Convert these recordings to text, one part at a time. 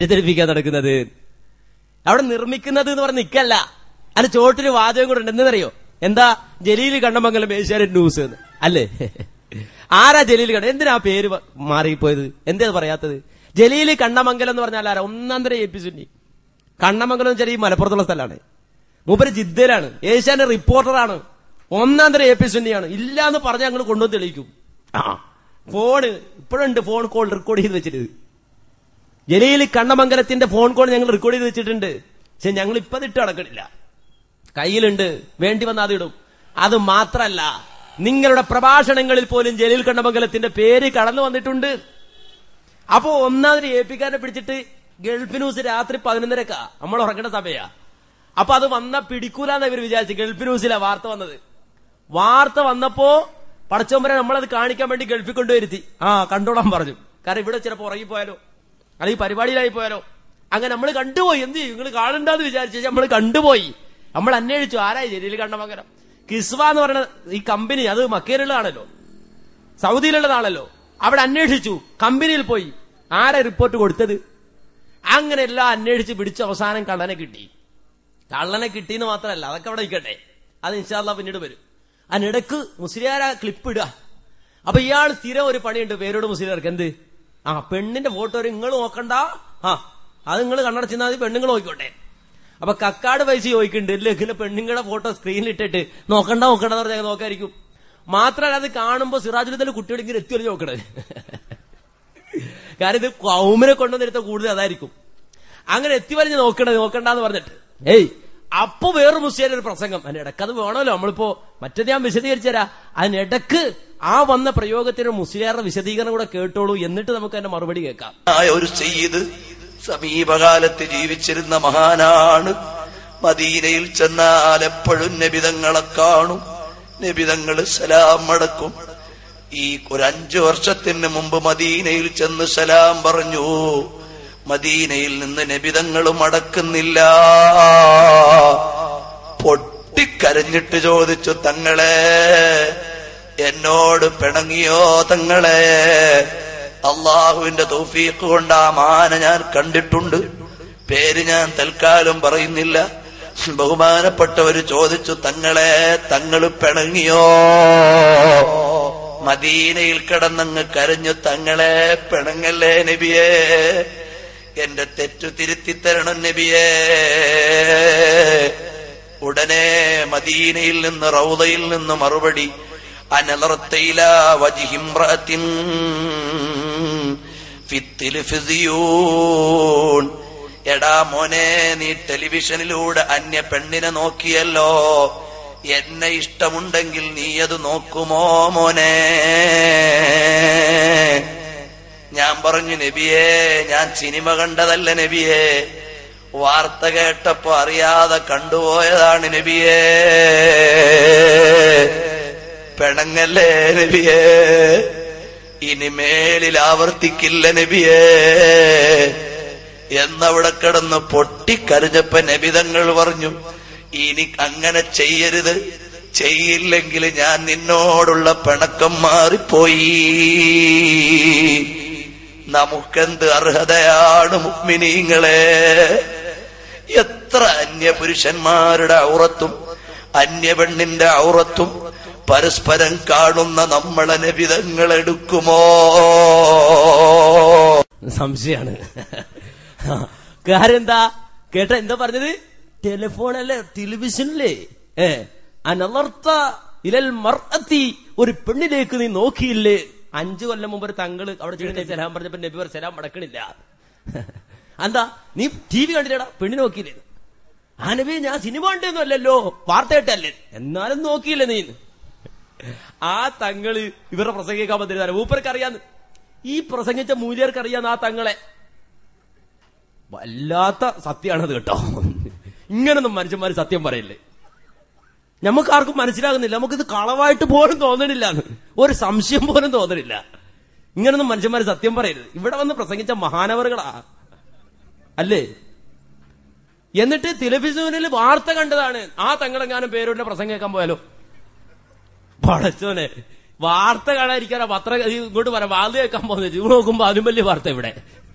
തെറ്റിദ്ധരിപ്പിക്കാൻ നടക്കുന്നത്. അവിടെ നിർമ്മിക്കുന്നത് എന്ന് പറഞ്ഞ് നിൽക്കല്ല, അതിന് ചോട്ടിന് വാചകം കൂടെ ഉണ്ട്. എന്തെന്നറിയോ? എന്താ? ജലീൽ കണ്ണമംഗലം ഏഷ്യാനെറ്റ് ന്യൂസ് എന്ന് അല്ലേ? ആരാ ജലീൽ കണ്ണ? എന്തിനാ പേര് മാറിപ്പോയത്? എന്തേ പറയാത്തത്? ജലീൽ കണ്ണമംഗലം എന്ന് പറഞ്ഞാൽ ആരാ? ഒന്നാന്തര AP സുന്നി. കണ്ണമംഗലം എന്ന് വെച്ചാൽ ഈ മലപ്പുറത്തുള്ള സ്ഥലമാണ്. മൂപ്പര് ജിദ്ദയിലാണ്, ഏഷ്യാന്റെ റിപ്പോർട്ടറാണ്, ഒന്നാന്തര AP സുന്നിയാണ്. ഇല്ലാന്ന് പറഞ്ഞാൽ ഞങ്ങൾ കൊണ്ടുവന്ന് തെളിയിക്കും. ഫോണ് ഇപ്പോഴുണ്ട്, ഫോൺ കോൾ റെക്കോർഡ് ചെയ്ത് വെച്ചിട്ട്. ജലീൽ കണ്ണമംഗലത്തിന്റെ ഫോൺ കോൾ ഞങ്ങൾ റെക്കോർഡ് ചെയ്ത് വെച്ചിട്ടുണ്ട്. പക്ഷെ ഞങ്ങൾ ഇപ്പൊ ഇട്ട് നടക്കണില്ല, കയ്യിലുണ്ട്, വേണ്ടി വന്നാൽ അതിടും. അത് മാത്രല്ല, നിങ്ങളുടെ പ്രഭാഷണങ്ങളിൽ പോലും ജലീൽ കണ്ണമംഗലത്തിന്റെ പേര് കടന്നു വന്നിട്ടുണ്ട്. അപ്പോ ഒന്നാമത് AP-കാരനെ പിടിച്ചിട്ട് ഗൾഫ് ന്യൂസ് രാത്രി 11:30 നമ്മൾ ഉറങ്ങേണ്ട സമയാ. അപ്പൊ അത് വന്ന പിടിക്കൂലെന്ന് ഇവർ വിചാരിച്ചു. ഗൾഫ് ന്യൂസിലാ വാർത്ത വന്നത്. വാർത്ത വന്നപ്പോ പടച്ചോമ്പരെ നമ്മളത് കാണിക്കാൻ വേണ്ടി ഗൾഫിൽ കൊണ്ടുവരുത്തി. കണ്ടോളാൻ പറഞ്ഞു. കാരണം ഇവിടെ ചിലപ്പോ ഉറങ്ങിപ്പോയാലോ അല്ലെങ്കിൽ പരിപാടിയിലായി പോയാലോ. അങ്ങനെ നമ്മൾ കണ്ടുപോയി. എന്ത് ചെയ്യും? നിങ്ങൾ കാണണ്ടെന്ന് വിചാരിച്ചു. നമ്മൾ കണ്ടുപോയി. നമ്മൾ അന്വേഷിച്ചു ആരായി ജലീൽ കണ്ണമംഗലം. കിസ്വ എന്ന് പറയുന്ന ഈ കമ്പനി അത് മക്കയിലുള്ളതാണല്ലോ, സൗദിയിലുള്ളതാണല്ലോ. അവിടെ അന്വേഷിച്ചു, കമ്പനിയിൽ പോയി. ആരാ റിപ്പോർട്ട് കൊടുത്തത്? അങ്ങനെ എല്ലാം അന്വേഷിച്ച് പിടിച്ച അവസാനം കള്ളനെ കിട്ടി. കള്ളനെ കിട്ടിയെന്ന് മാത്രമല്ല, അതൊക്കെ അവിടെ ഇരിക്കട്ടെ, അത് ഇൻഷാ അല്ലാഹ് പിന്നീട് വരും. അതിനിടക്ക് മുസ്ലിയാരാ ക്ലിപ്പ് ഇടുക. അപ്പൊ ഇയാൾ സ്ഥിരം ഒരു പണിയുണ്ട് പേരോട് മുസ്ലിയാർക്ക്. എന്ത്? പെണ്ണിന്റെ ഫോട്ടോ നിങ്ങൾ നോക്കണ്ട, അത് നിങ്ങൾ കണ്ണടച്ചിരുന്നാൽ മതി, പെണ്ണുങ്ങൾ നോക്കിക്കോട്ടെ. അപ്പൊ കക്കാട് പൈസ ചോദിക്കുന്നുണ്ട്, ഇല്ലെങ്കിലും പെണ്ണുങ്ങളുടെ ഫോട്ടോ സ്ക്രീനിൽ ഇട്ടിട്ട് നോക്കണ്ട എന്ന് പറഞ്ഞാൽ നോക്കായിരിക്കും. മാത്രമല്ല അത് കാണുമ്പോ സിറാജുലുദ്ദീൻ കുട്ടികൾ ഇങ്ങനെ എത്തിയൊരു നോക്കണത്. കാരണം ഇത് കൗമിനെ കൊണ്ടുവന്നിരുത്ത കൂടുതൽ അതായിരിക്കും. അങ്ങനെ എത്തിവരിഞ്ഞ് നോക്കണ്ടെന്ന് പറഞ്ഞിട്ട് അപ്പൊ വേറൊരു മുസ്ലിയുടെ ഒരു പ്രസംഗം. അതിനിടക്ക് അത് വേണമല്ലോ, നമ്മളിപ്പോ മറ്റേത് ഞാൻ വിശദീകരിച്ചു തരാം. അതിനിടക്ക് ആ വന്ന പ്രയോഗത്തിന് മുസ്ലിയാരുടെ വിശദീകരണം കൂടെ കേട്ടോളൂ, എന്നിട്ട് നമുക്ക് അതിന്റെ മറുപടി കേൾക്കാം. ഒരു സയ്യിദ് സമീപകാലത്ത് ജീവിച്ചിരുന്ന മഹാനാണ്. മദീനയിൽ ചെന്നാൽ എപ്പോഴും നബിതങ്ങളെ കാണും, നബിതങ്ങൾ സലാം മടക്കും. ഈ ഒരു 5 വർഷത്തിന് മുമ്പ് മദീനയിൽ ചെന്ന് സലാം പറഞ്ഞു. മദീനയിൽ നിന്ന് നബിതങ്ങൾ മടക്കുന്നില്ല. പൊട്ടിക്കരഞ്ഞിട്ട് ചോദിച്ചു, തങ്ങളെ എന്നോട് പിണങ്ങിയോ തങ്ങളെ? അള്ളാഹുവിന്റെ തൗഫീഖ് കൊണ്ട് ആ മാന ഞാൻ കണ്ടിട്ടുണ്ട്. പേര് ഞാൻ തൽക്കാലം പറയുന്നില്ല. ബഹുമാനപ്പെട്ടവര് ചോദിച്ചു, തങ്ങളെ തങ്ങള് പിണങ്ങിയോ? മദീനയിൽ കിടന്നങ്ങ് കരഞ്ഞു, തങ്ങളെ പിണങ്ങല്ലേ നബിയേ, എന്റെ തെറ്റു തിരുത്തിത്തരണം നബിയേ. ഉടനെ മദീനയിൽ നിന്ന് റൗദയിൽ നിന്ന് മറുപടി, അനലർത്തയില വജിഹിംറഅത്തിൻ ഫിത്തിൽഫിസിയൂൻ. എടാ മോനെ, നീ ടെലിവിഷനിലൂടെ അന്യ പെണ്ണിനെ നോക്കിയല്ലോ, എന്നെ ഇഷ്ടമുണ്ടെങ്കിൽ നീ അത് നോക്കുമോ മോനെ? ഞാൻ പറഞ്ഞു, നബിയേ ഞാൻ സിനിമ കണ്ടതല്ല നബിയേ, വാർത്ത കേട്ടപ്പോ അറിയാതെ കണ്ടുപോയതാണ് നബിയേ. പെണങ്ങല്ലേ നബിയേ, ഇനി മേലിൽ ആവർത്തിക്കില്ല നബിയേ എന്നവിടെ കിടന്ന് പൊട്ടിക്കരഞ്ഞപ്പോ നബിതങ്ങൾ പറഞ്ഞു, ഇനി അങ്ങനെ ചെയ്യരുത്, ചെയ്യില്ലെങ്കിൽ ഞാൻ നിന്നോടുള്ള പിണക്കം മാറിപ്പോയി. നമുക്കെന്ത് അർഹതയാണ് മുഅ്മിനീങ്ങളെ? എത്ര അന്യപുരുഷന്മാരുടെ ഔറത്തും അന്യ പെണ്ണിന്റെ ഔറത്തും പരസ്പരം കാണുന്ന നമ്മളെ നബിതങ്ങൾ എടുക്കുമോ? സംശയാണ്. കാര്യം എന്താ കേട്ട? എന്താ പറഞ്ഞത്? ടെലിഫോണല്ലേ, ടെലിവിഷനില്ലേ? അനലർത്ത ഇലൽ മർഅത്തി, ഒരു പെണ്ണിലേക്ക് നീ നോക്കിയില്ലേ? 5 കൊല്ലം മുമ്പ് ഒരു തങ്ങള് അവിടെ ചെന്നിട്ട് സലാം പറഞ്ഞപ്പോ നബി പറ സലാം മടക്കണില്ല. എന്താ നീ TV കണ്ടില്ലടാ, പെണ്ണിനെ നോക്കിയില്ലേ? ആ നബി ഞാൻ സിനിമ കണ്ടൊന്നും അല്ലല്ലോ, വാർത്ത കേട്ടല്ലേ, എന്നാലും നോക്കിയില്ലേ നീ? ആ തങ്ങള് ഇവരുടെ പ്രസംഗിക്കാൻ വന്നിരുന്ന മൂപ്പർക്ക് അറിയാന്ന്, ഈ പ്രസംഗിച്ച മൂല്യർക്ക് അറിയാന്ന് ആ തങ്ങളെ. വല്ലാത്ത സത്യമാണത് കേട്ടോ. ഇങ്ങനൊന്നും മനുഷ്യന്മാര് സത്യം പറയില്ലേ. നമുക്ക് ആർക്കും മനസ്സിലാകുന്നില്ല, നമുക്കിത് കളവായിട്ട് പോലും തോന്നണില്ല, ഒരു സംശയം പോലും തോന്നണില്ല. ഇങ്ങനൊന്നും മനുഷ്യന്മാര് സത്യം പറയരുത്. ഇവിടെ വന്ന് പ്രസംഗിച്ച മഹാനവറുകളാ അല്ലേ? എന്നിട്ട് ടെലിവിഷനിൽ വാർത്ത കണ്ടതാണ്. ആ തങ്ങളെങ്ങാനും പേരുടെ പ്രസംഗം കേൾക്കാൻ പോയാലോ? പടച്ചോനെ, വാർത്ത കാണാതിരിക്കാനാ പത്രം ഇങ്ങോട്ട് പറയാം, വാർത്ത കേൾക്കാൻ പോകുന്നത്. ഇത് നോക്കുമ്പോ അതിനും വലിയ വാർത്ത ഇവിടെ.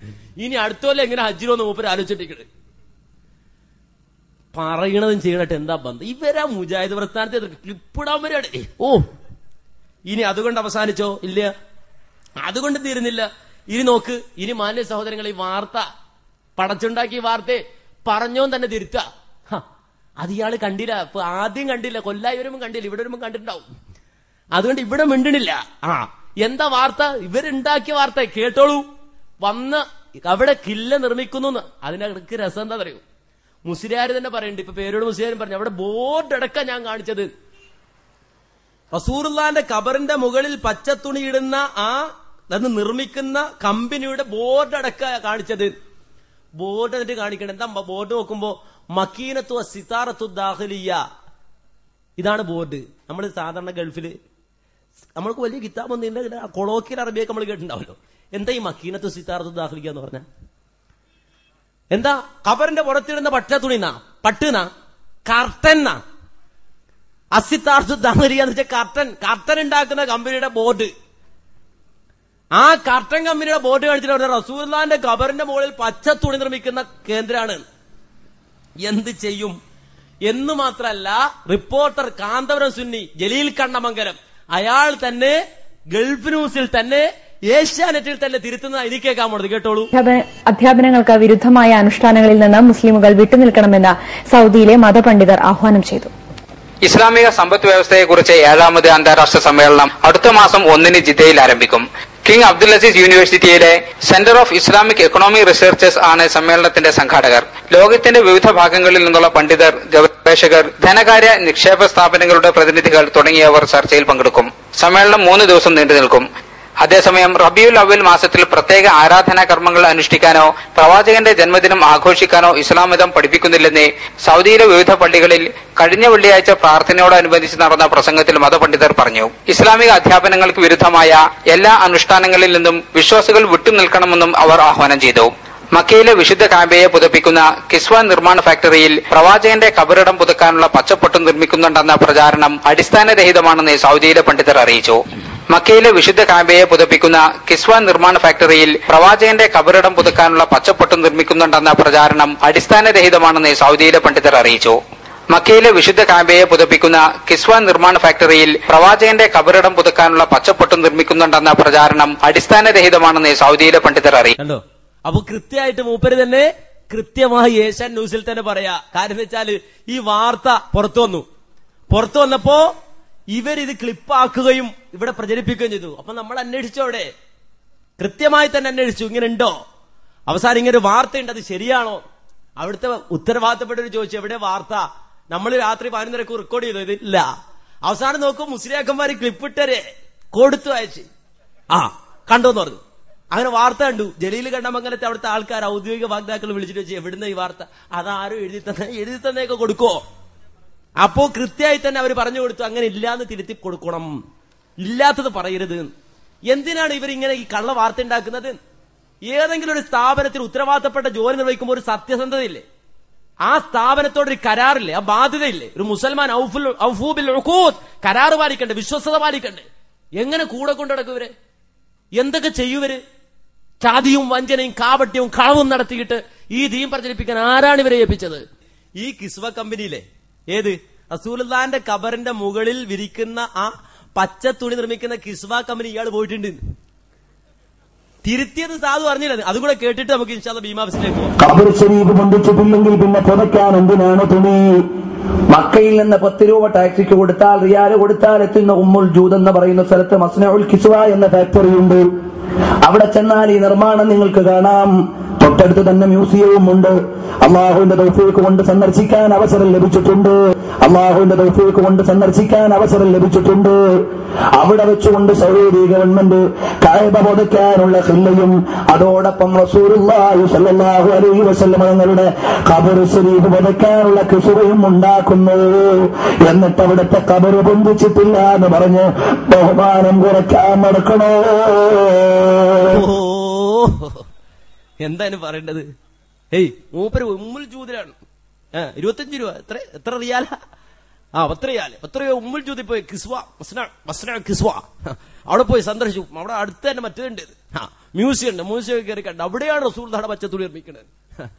ഇനി അടുത്തോലെ എങ്ങനെ ഹജ്ജിനോന്ന് മൂപ്പര് ആലോചിച്ചിട്ടിരിക്കണ്. പറയണതും ചെയ്യണട്ട് എന്താ ബന്ധം? ഇവരാ മുജാഹിദ് പ്രസ്ഥാനത്തെ ക്ലിപ്പിടാൻ വരെയാണ്. ഇനി അതുകൊണ്ട് അവസാനിച്ചോ? ഇല്ല, അതുകൊണ്ട് തീരുന്നില്ല. ഇനി നോക്ക്, ഇനി മാന്യ സഹോദരങ്ങൾ, ഈ വാർത്ത പടച്ചുണ്ടാക്കിയ വാർത്തയെ പറഞ്ഞോൻ തന്നെ തിരുത്ത. അത് ഇയാള് കണ്ടില്ല, ഇപ്പൊ ആദ്യം കണ്ടില്ല, കൊല്ലായി വരുമ്പോ കണ്ടില്ല, ഇവിടെ വരുമ്പോ കണ്ടിട്ടുണ്ടാവും. അതുകൊണ്ട് ഇവിടെ മിണ്ടണില്ല. എന്താ വാർത്ത? ഇവരുണ്ടാക്കിയ വാർത്ത കേട്ടോളൂ. വന്ന് അവിടെ കില്ല നിർമ്മിക്കുന്നു. അതിനകത്ത് രസം എന്താ പറയൂ, മുസ്ലിയാര് തന്നെ പറയുന്നുണ്ട്. ഇപ്പൊ പേരോട് മുസ്ലിയാരും പറഞ്ഞു, അവിടെ ബോർഡ് അടക്കം ഞാൻ കാണിച്ചത് റസൂലുള്ളാഹിന്റെ ഖബറിന്റെ മുകളിൽ പച്ചത്തുണി ഇടുന്ന അത് നിർമ്മിക്കുന്ന കമ്പനിയുടെ ബോർഡ് അടക്ക കാണിച്ചത്. ബോർഡ് എന്നിട്ട് കാണിക്കണം. എന്താ ബോർഡ് നോക്കുമ്പോ മക്കീനത്തു സിതാറത്തു ദാഖിലിയ, ഇതാണ് ബോർഡ്. നമ്മൾ സാധാരണ ഗൾഫില് നമ്മൾക്ക് വലിയ കിതാബൊന്നും ഇല്ല, കൊളോക്കിയൽ അറബിയൊക്കെ നമ്മൾ കേട്ടിട്ടുണ്ടാവല്ലോ. എന്താ ഈ മക്കീനത്തു സിതാറത്തു ദാഖിലിയ എന്ന് പറഞ്ഞ എന്താ? ഖബറിന്റെ പുറത്തിടുന്ന പട്ടത്തുണിന്നാ, പട്ടുന്നാ, കർട്ടന്നാ. അസിതാറത്തു ദാഖിലിയ എന്ന് വെച്ചാൽ കർട്ടൻ ഉണ്ടാക്കുന്ന കമ്പനിയുടെ ബോർഡ്. ആ കർട്ടൻ കമ്പനിയുടെ ബോർഡ് കാണിച്ചിട്ട് പറഞ്ഞ റസൂലുള്ളാഹിന്റെ ഖബറിന്റെ മുകളിൽ പച്ച തുണി നിർമ്മിക്കുന്ന കേന്ദ്രമാണ്. എന്ത് ചെയ്യും എന്ന് മാത്രല്ല, റിപ്പോർട്ടർ കാന്തപുരം സുന്നി ജലീൽ കണ്ണമംഗലം അയാൾ തന്നെ ഗൾഫ് ന്യൂസിൽ തന്നെ ഏഷ്യാനെറ്റിൽ തന്നെ തിരുത്തുന്ന എനിക്ക് കേൾക്കാൻ പോണത്. കേട്ടോളൂ. അധ്യാപനങ്ങൾക്ക് വിരുദ്ധമായ അനുഷ്ഠാനങ്ങളിൽ നിന്ന് മുസ്ലിമുകൾ വിട്ടുനിൽക്കണമെന്ന് സൌദിയിലെ മതപണ്ഡിതർ ആഹ്വാനം ചെയ്തു. ഇസ്ലാമിക സമ്പദ് വ്യവസ്ഥയെക്കുറിച്ച് 7ാമത് അന്താരാഷ്ട്ര സമ്മേളനം അടുത്ത മാസം 1 ജിദ്ദയിൽ ആരംഭിക്കും. കിങ് അബ്ദുൽ അസീസ് യൂണിവേഴ്സിറ്റിയിലെ centre of Islamic economy researchers ആണ് സമ്മേളനത്തിന്റെ സംഘാടകർ. ലോകത്തിന്റെ വിവിധ ഭാഗങ്ങളിൽ നിന്നുള്ള പണ്ഡിതർ, ഗവേഷകർ, ധനകാര്യ നിക്ഷേപ സ്ഥാപനങ്ങളുടെ പ്രതിനിധികൾ തുടങ്ങിയവർ ചർച്ചയിൽ പങ്കെടുക്കും. സമ്മേളനം 3 ദിവസം നീണ്ടു നിൽക്കും. അതേസമയം റബിയുൽ അവ്വൽ മാസത്തിൽ പ്രത്യേക ആരാധനാ കർമ്മങ്ങൾ അനുഷ്ഠിക്കാനോ പ്രവാചകന്റെ ജന്മദിനം ആഘോഷിക്കാനോ ഇസ്ലാം മതം പഠിപ്പിക്കുന്നില്ലെന്ന് സൗദിയിലെ വിവിധ പള്ളികളിൽ കഴിഞ്ഞ വെള്ളിയാഴ്ച പ്രാർത്ഥനയോടനുബന്ധിച്ച് നടന്ന പ്രസംഗത്തിൽ മതപണ്ഡിതർ പറഞ്ഞു. ഇസ്ലാമിക അധ്യാപനങ്ങൾക്ക് വിരുദ്ധമായ എല്ലാ അനുഷ്ഠാനങ്ങളിൽ നിന്നും വിശ്വാസികൾ വിട്ടുനിൽക്കണമെന്നും അവർ ആഹ്വാനം ചെയ്തു. മക്കയിലെ വിശുദ്ധ കാബയെ പുതപ്പിക്കുന്ന കിസ്വ നിർമ്മാണ ഫാക്ടറിയിൽ പ്രവാചകന്റെ ഖബറിടം പുതുക്കാനുള്ള പച്ചപ്പൊട്ട് നിർമ്മിക്കുന്നുണ്ടെന്ന പ്രചാരണം അടിസ്ഥാനരഹിതമാണെന്ന് സൗദിയിലെ പണ്ഡിതർ അറിയിച്ചു. മക്കയിലെ വിശുദ്ധ കാബയെ പുതപ്പിക്കുന്ന കിസ്വ നിർമ്മാണ ഫാക്ടറിയിൽ പ്രവാചകന്റെ ഖബറിടം പുതുക്കാനുള്ള പച്ചപ്പൊട്ട് നിർമ്മിക്കുന്നുണ്ടെന്ന പ്രചാരണം അടിസ്ഥാനരഹിതമാണെന്ന് സൗദിയിലെ പണ്ഡിതർ അറിയിച്ചു. മക്കയിലെ വിശുദ്ധ കാബയെ പുതപ്പിക്കുന്ന കിസ്വ നിർമ്മാണ ഫാക്ടറിയിൽ പ്രവാചകന്റെ ഖബറിടം പുതുക്കാനുള്ള പച്ചപ്പൊട്ട് നിർമ്മിക്കുന്നുണ്ടെന്ന പ്രചാരണം അടിസ്ഥാനരഹിതമാണെന്ന് സൗദിയിലെ പണ്ഡിതർ അറിയിച്ചു. അപ്പൊ കൃത്യമായിട്ട് മൂപ്പര് തന്നെ കൃത്യമായി ഏഷ്യൻ ന്യൂസിൽ തന്നെ പറയാ. കാര്യം എന്ന് വെച്ചാല് ഈ വാർത്ത പുറത്തു വന്നപ്പോ ഇവരിത് ക്ലിപ്പാക്കുകയും ഇവിടെ പ്രചരിപ്പിക്കുകയും ചെയ്തു. അപ്പൊ നമ്മൾ അന്വേഷിച്ചോടെ, കൃത്യമായി തന്നെ അന്വേഷിച്ചു, ഇങ്ങനെ ഉണ്ടോ? അവസാനം ഇങ്ങനെ ഒരു വാർത്തയുണ്ട്, അത് ശരിയാണോ? അവിടുത്തെ ഉത്തരവാദിത്തപ്പെട്ടവർ ചോദിച്ചു, എവിടെ വാർത്ത? നമ്മൾ രാത്രി 11:30 റെക്കോർഡ് ചെയ്തു, ഇതില്ല. അവസാനം നോക്കും മുസ്ലിയാക്കന്മാര് ക്ലിപ്പിട്ടരെ കൊടുത്തു അയച്ച് കണ്ടോന്ന് പറഞ്ഞു. അങ്ങനെ വാർത്ത കണ്ടു. ജലീൽ കണ്ണമംഗലത്തെ അവിടുത്തെ ആൾക്കാർ ഔദ്യോഗിക വാഗ്ദാക്കൾ വിളിച്ചിട്ട് വെച്ച്, എവിടുന്ന ഈ വാർത്ത? അതാരും എഴുതി തന്നേക്കെ കൊടുക്കോ? അപ്പോ കൃത്യമായി തന്നെ അവർ പറഞ്ഞു കൊടുത്തു, അങ്ങനെ ഇല്ലാന്ന് തിരുത്തി കൊടുക്കണം, ഇല്ലാത്തത് പറയരുത്. എന്തിനാണ് ഇവരിങ്ങനെ ഈ കള്ള വാർത്ത ഉണ്ടാക്കുന്നത്? ഏതെങ്കിലും ഒരു സ്ഥാപനത്തിൽ ഉത്തരവാദിത്തപ്പെട്ട ജോലി നിർവഹിക്കുമ്പോൾ ഒരു സത്യസന്ധതയില്ലേ? ആ സ്ഥാപനത്തോടൊരു കരാറില്ലേ? ആ ബാധ്യതയില്ലേ? ഒരു മുസൽമാൻ കരാറ് പാലിക്കണ്ടേ? വിശ്വസ്തത പാലിക്കണ്ടേ? എങ്ങനെ കൂടെ കൊണ്ടു നടക്കും ഇവരെ? എന്തൊക്കെ ചെയ്യൂവര്? ചാതിയും വഞ്ചനയും കാപട്യവും കളവും നടത്തിയിട്ട് ഈ ദീൻ പ്രചരിപ്പിക്കാൻ ആരാണ് ഇവരെ ഏൽപ്പിച്ചത്? ഈ കിസ്വ കമ്പനിയിലെ ഏത് റസൂലുള്ളാഹിന്റെ ഖബറിന്റെ മുകളിൽ വിരിക്കുന്ന ആ പച്ച തുണി നിർമ്മിക്കുന്ന കിസ്വ കമ്പനി ഇയാൾ പോയിട്ടുണ്ട്. തിരുത്തിയത് സാധു അറിഞ്ഞില്ല. അതും കൂടെ കേട്ടിട്ട് നമുക്ക് ഇൻഷാ അല്ലാഹ് ബീമാബിസിലേക്ക് പോകാം. ഖബർ ശരീഫ് പൊന്തിച്ചിട്ടില്ലെങ്കിൽ പിന്നെ പുതയ്ക്കാൻ എന്തിനാണ് തുണി? മക്കയിൽ നിന്ന് 10 രൂപ ടാക്സിക്ക് കൊടുത്താൽ, റിയാല് കൊടുത്താൽ എത്തുന്ന ഉമ്മുൽ ജൂദ് എന്ന് പറയുന്ന സ്ഥലത്ത് മസ്നഉൽ കിസ്വ എന്ന ഫാക്ടറിയുണ്ട്. അവിടെ ചെന്നാൽ ഈ നിർമ്മാണം നിങ്ങൾക്ക് കാണാം. തൊട്ടടുത്ത് തന്നെ മ്യൂസിയവും ഉണ്ട്. അള്ളാഹുവിന്റെ തൗഫീഖ് കൊണ്ട് സന്ദർശിക്കാൻ അവസരം ലഭിച്ചിട്ടുണ്ട്. അവിടെ വെച്ചുകൊണ്ട് സൗദി ഗവൺമെന്റ് കഅബ പുതുക്കാനുള്ള ഖില്ലയും അതോടൊപ്പം റസൂലുള്ളാഹി സ്വല്ലല്ലാഹു അലൈഹി വസല്ലം തങ്ങളുടെ ഖബർ ശരീഫ് പുതുക്കാനുള്ള കിസ്വയും ഉണ്ടാക്കുന്നു. എന്നിട്ട് അവിടുത്തെ ഖബർ പൊന്തിച്ചിട്ടില്ല എന്ന് പറഞ്ഞ് ബഹുമാനം കുറയ്ക്കാൻ നടക്കണോ? എന്താണ് പറയേണ്ടത്? മൂപ്പര് ഉമ്മുൽ ജൂദിലാണ്. 25 രൂപ. എത്ര റിയാല? എത്രയോ ഉമ്മുൽ ജൂദിൽ പോയി കിസ്വ കിസ്വ അവിടെ പോയി സന്ദർശിച്ചു. അവിടെ അടുത്ത് തന്നെ മറ്റേതുണ്ട്, മ്യൂസിയം ഉണ്ട്. മ്യൂസിയം കയറി കണ്ട് അവിടെയാണ് റസൂലുള്ളാഹിയുടെ പച്ചത്തുണി നിർമ്മിക്കുന്നത്.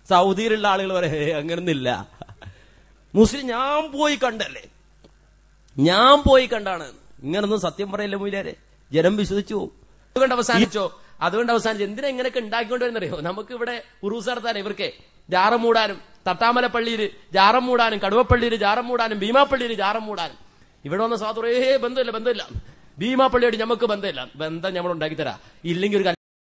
സൗദിയിലുള്ള ആളുകൾ പറയാ അങ്ങനൊന്നില്ല. മുസ്ലിം ഞാൻ പോയി കണ്ടല്ലേ, ഞാൻ പോയി കണ്ടാണ്. ഇങ്ങനൊന്നും സത്യം പറയല്ലേ മൂലാരെ, ജനം വിശ്വസിച്ചു പോകും. അതുകൊണ്ട് അവസാനിച്ചു. എന്തിനാ ഇങ്ങനെയൊക്കെ ഉണ്ടാക്കിക്കൊണ്ടുവരുന്നറിയോ? നമുക്ക് ഇവിടെ ഉറൂസ് നടത്താൻ ഇവർക്ക് ജാറം മൂടാനും, തട്ടാമല പള്ളിയിൽ ജാറം മൂടാനും, കടുവപ്പള്ളിയിൽ ജാറം മൂടാനും, ഭീമാപ്പള്ളിയിൽ ജാറം മൂടാനും. ഇവിടെ വന്ന സ്വാതന്ത്ര്യ ബന്ധമില്ല. ഭീമാപ്പള്ളിയായിട്ട് നമുക്ക് ബന്ധമില്ല. ബന്ധം നമ്മൾ ഉണ്ടാക്കി തരാം. ഇല്ലെങ്കിൽ ഒരു